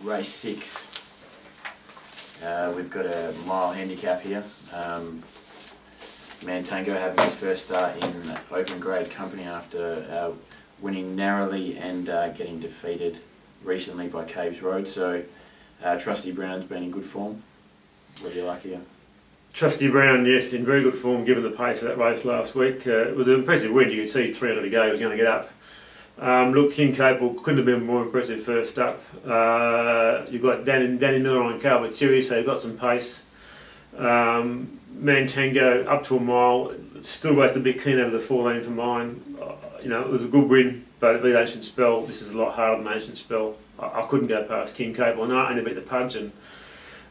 race 6. We've got a mile handicap here. Mantango having his first start in open grade company after winning narrowly and getting defeated recently by Caves Road. So Trusty Brown's been in good form. What do you like here? Trusty Brown, yes, in very good form given the pace of that race last week. It was an impressive win. You could see 300 to go, he was going to get up. Look, King Capel couldn't have been more impressive first up. You've got Danny Miller on Calvert-Cherry, so you've got some pace. Mantango up to a mile, still raced a bit keen over the 4 for mine. You know, it was a good win, but it beat Ancient Spell. This is a lot harder than Ancient Spell. I couldn't go past King Capel. No, only beat the Pudge, and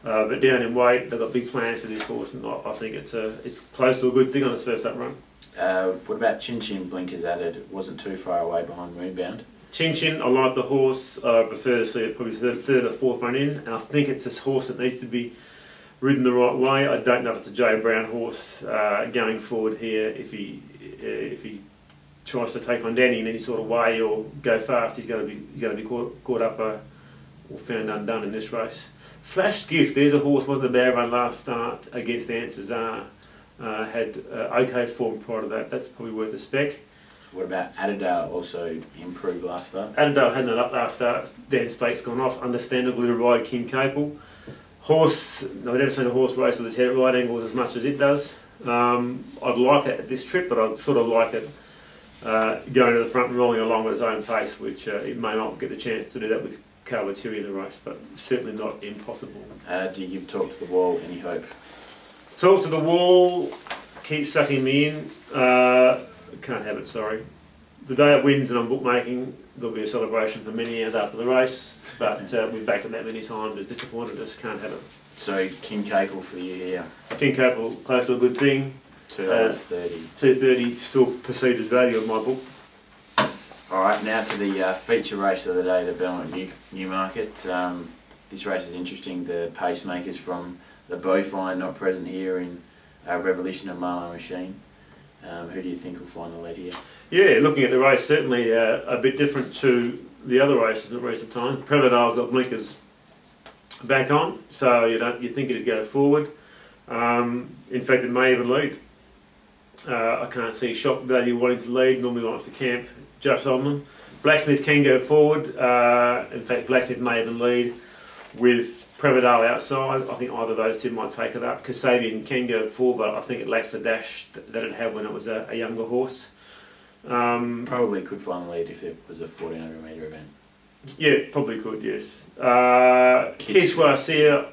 but down in weight, they've got big plans for this horse, and I think it's close to a good thing on its first up run. What about Chin Chin? Blinkers added, wasn't too far away behind Moonbound. Chin Chin, I like the horse. I prefer to see it probably third or fourth run in, and I think it's a horse that needs to be ridden the right way. I don't know if it's a Joe Brown horse going forward here. If he tries to take on Danny in any sort of way or go fast, he's going to be caught up or found undone in this race. Flash Gift, there's a horse, wasn't a bad run last start against Answers Are. Had okay form prior to that. That's probably worth a spec. What about Adidale? Also improved last start. Adidale had that up last start. Dan Stake's gone off, understandably, to ride King Capel. Horse, I've never seen a horse race with its head at right angles as much as it does. I'd like it at this trip, but I'd sort of like it going to the front and rolling along at its own pace, which it may not get the chance to do that with Calvert-Cherry in the race, but certainly not impossible. Do you give Talk to the Wall any hope? Talk to the Wall, keep sucking me in. Can't have it, sorry. The day it wins and I'm bookmaking, there'll be a celebration for many years after the race, but we've backed it that many times, it's disappointed, just can't have it. So King Capel for you here? King Capel, close to a good thing. $2.30. $2.30, still perceived as value of my book. Alright, now to the feature race of the day, the Belmont Newmarket. This race is interesting. The pacemakers from the Bowfine not present here in Revolution and Marlow Machine. Who do you think will find the lead here? Yeah, looking at the race, certainly a bit different to the other races at recent times. Prevadale's got blinkers back on, so you think it'd go forward. In fact, it may even lead. I can't see Shock Value wanting to lead. Normally likes to camp just on them. Blacksmith can go forward. In fact, Blacksmith may even lead with Prevadale outside. I think either of those two might take it up. Kasabian can go forward, but I think it lacks the dash that it had when it was a younger horse. Probably could find the lead if it was a 1400 metre event. Yeah, probably could, yes. Kishwasia,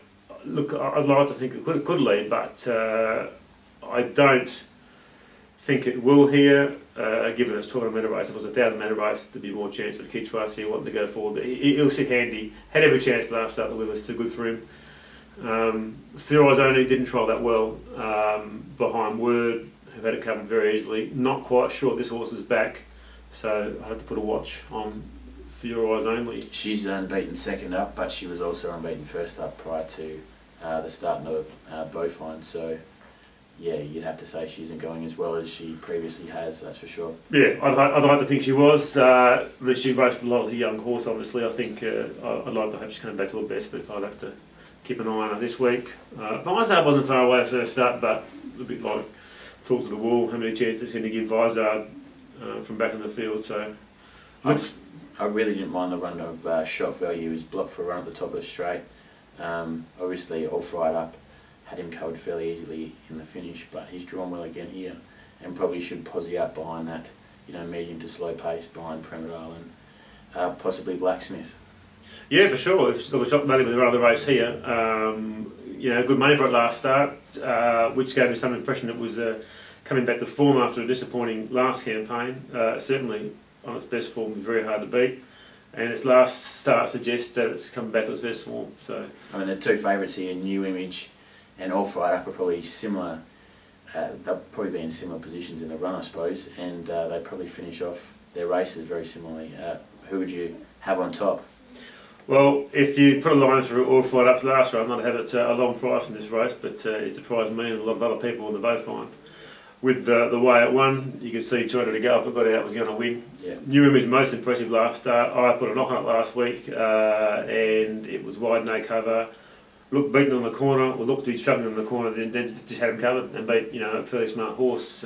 look, I'd like to think it could lead, but I don't think it will here. Given it's 1200 metre race, if it was a 1000 metre race, there'd be more chance of Kishwasia wanting to go forward. He'll sit handy. Had every chance last start, the win was too good for him. Theorise Only didn't trial that well behind Word, who had it covered very easily. Not quite sure this horse is back, so I had to put a watch on Theorise Only. She's unbeaten second up, but she was also unbeaten first up prior to the start of Bowfine, so yeah, you'd have to say she isn't going as well as she previously has, that's for sure. Yeah, I'd like to think she was. She raced a lot as a young horse, obviously. I think I'd like to hope she came back to her best, but I'd have to keep an eye on her this week. Vizard wasn't far away first up, but a bit like Talk to the Wall, how many chances it's going to give Vizard from back in the field. So I really didn't mind the run of Shock Value. He was blocked for a run at the top of the straight. Obviously, all fried up. Had him covered fairly easily in the finish, but he's drawn well again here, and probably should posse up behind that, medium to slow pace behind Prevadale and possibly Blacksmith. Yeah, for sure. If got a Shock Value with the run of the race here, good money for it last start, which gave me some impression it was coming back to form after a disappointing last campaign. Certainly on its best form, very hard to beat. And its last start suggests that it's coming back to its best form. So, I mean, the two favourites here, New Image and All Fried Up, are probably similar. They'll probably be in similar positions in the run, I suppose, and they probably finish off their races very similarly. Who would you have on top? Well, if you put a line through All Fried Up's last run, I'd have it a long price in this race, but it surprised me and a lot of other people in the Bowfine. with the way it won, you could see 200 to go. I forgot how it was going to win. Yeah. New Image most impressive last start. I put a knock on it last week, and it was wide, no cover. Looked beaten on the corner, or looked to be struggling on the corner, then just had him covered and beat, you know, a fairly smart horse.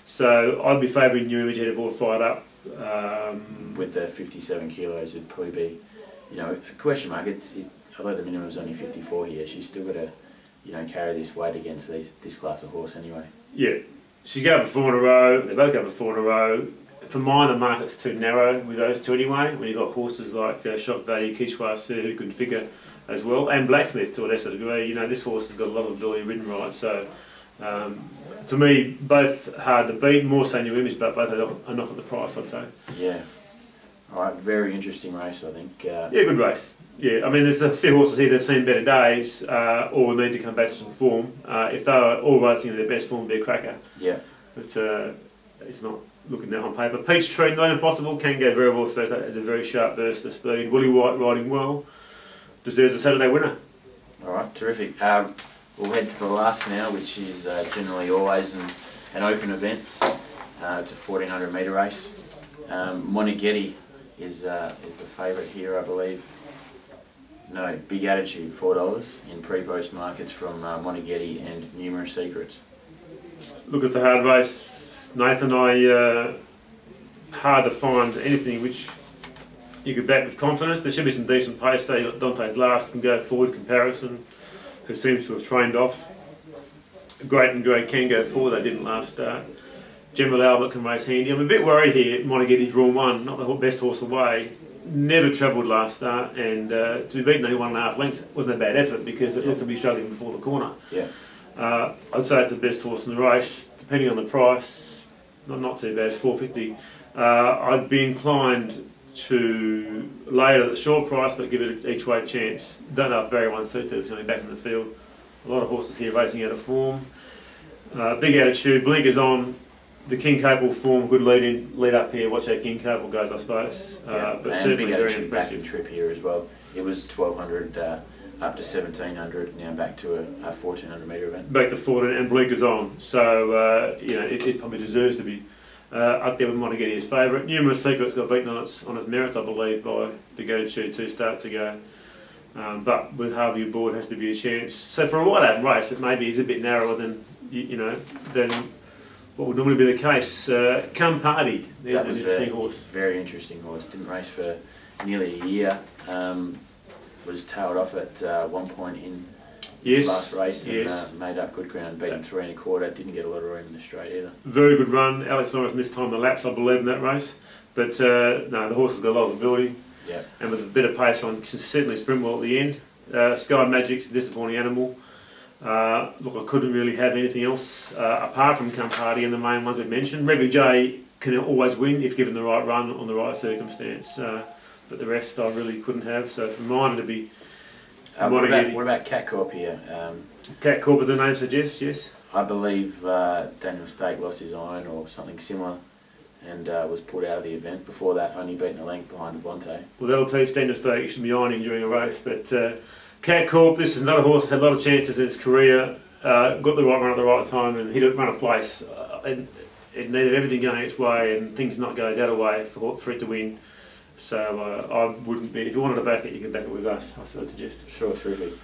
So I'd be favouring New Image ahead of All Fired Up. With the 57 kilos, it'd probably be, you know, a question mark. Although the minimum is only 54 here, she's still got to, you know, carry this weight against this class of horse anyway. Yeah, she's going for 4 in a row. They both go for 4 in a row. For mine, the market's too narrow with those two anyway. When you've got horses like Shock Value, Kishwasu, who can figure as well, and Blacksmith to a lesser degree. You know, this horse has got a lot of ability ridden right. So, to me, both hard to beat. More so New Image, but both are knock at the price, I'd say. Yeah. All right, very interesting race, I think. Yeah, good race. Yeah, I mean, there's a few horses here that have seen better days or need to come back to some form. If they were all racing in their best form, it'd be a cracker. Yeah. But it's not looking that on paper. Peachtree, not impossible, can go very well first. Has a very sharp burst of speed. Woolly White riding well. Deserves a Saturday winner. All right, terrific. We'll head to the last now, which is generally always an open event. It's a 1400 metre race. Moneghetti is the favourite here, I believe. No, Big Attitude, $4 in pre-post markets from Moneghetti and Numerous Secrets. Look, it's a hard race, Nathan. Hard to find anything which you could back with confidence. There should be some decent pace. So you've got Dante's Last can go forward comparison, who seems to have trained off. Great and Grey can go forward. They didn't last start. General Albert can race handy. I'm a bit worried here. Moneghetti's drawn 1, not the best horse away. Never travelled last start, and to be beaten only 1.5 lengths wasn't a bad effort because it looked to be struggling before the corner. Yeah. I'd say it's the best horse in the race, depending on the price. Not too bad, $4.50. I'd be inclined to lay it at the short price, but give it each way a chance. Don't know if Barry One suits it. It's only back in the field. A lot of horses here racing out of form. Big Attitude, blinkers on. The King Cable form, good lead up here. Watch how King Cable goes, I suppose. Yeah. But and certainly Big very Attitude back in impressive. trip here as well. It was 1200 up to 1700, now back to a 1400 metre event. Back to 14 and blinkers on. So you know, it probably deserves to be up there with Moneghetti as favourite. Numerous Secrets got beaten on its merits, I believe, by Big Attitude 2 starts ago. But with Harvey aboard, has to be a chance. So for a wide-open race, it maybe is a bit narrower than than what would normally be the case. Come Party, there's an interesting horse. Very interesting horse. Didn't race for nearly a year. Was tailed off at one point in its last race and made up good ground, beaten 3 1/4. Didn't get a lot of room in the straight either. Very good run. Alex Norris missed time the laps, I believe, in that race. But no, the horse has got a lot of ability. Yeah. And with a bit of pace on, certainly sprint well at the end. Sky Magic's a disappointing animal. Look, I couldn't really have anything else apart from Come Party and the main ones we've mentioned. Revy J can always win if given the right run on the right circumstance, but the rest I really couldn't have. So for mine it'd be what about Cat Corp here? Cat Corp, as the name suggests, yes. I believe Daniel Stake lost his iron or something similar and was pulled out of the event. Before that, only beaten a length behind Devontae. Well, that'll teach Daniel Stake he should be ironing during a race, but Cat Corp, this is another horse that's had a lot of chances in its career, got the right run at the right time and run a place. It needed everything going its way and things not going that way for it to win. So I wouldn't be, if you wanted to back it, you could back it with us, I would suggest. Sure, terrific.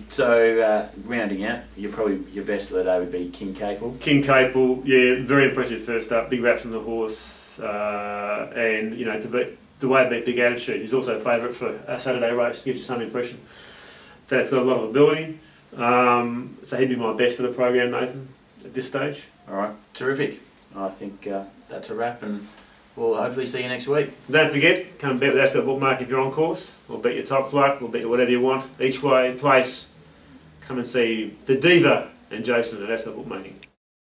So rounding out, your best of the day would be King Capel. King Capel, yeah, very impressive first up, big raps on the horse, and you know, to beat the way it beat Big Attitude, he's also a favourite for a Saturday race, gives you some impression that it's got a lot of ability. So he'd be my best for the program, Nathan, at this stage. Alright, terrific. I think that's a wrap, and we'll hopefully see you next week. Don't forget, come and bet with Ascot Bookmark if you're on course. We'll bet your top flight, we'll bet you whatever you want. Each way, place, come and see the Diva and Jason at Ascot Bookmaking.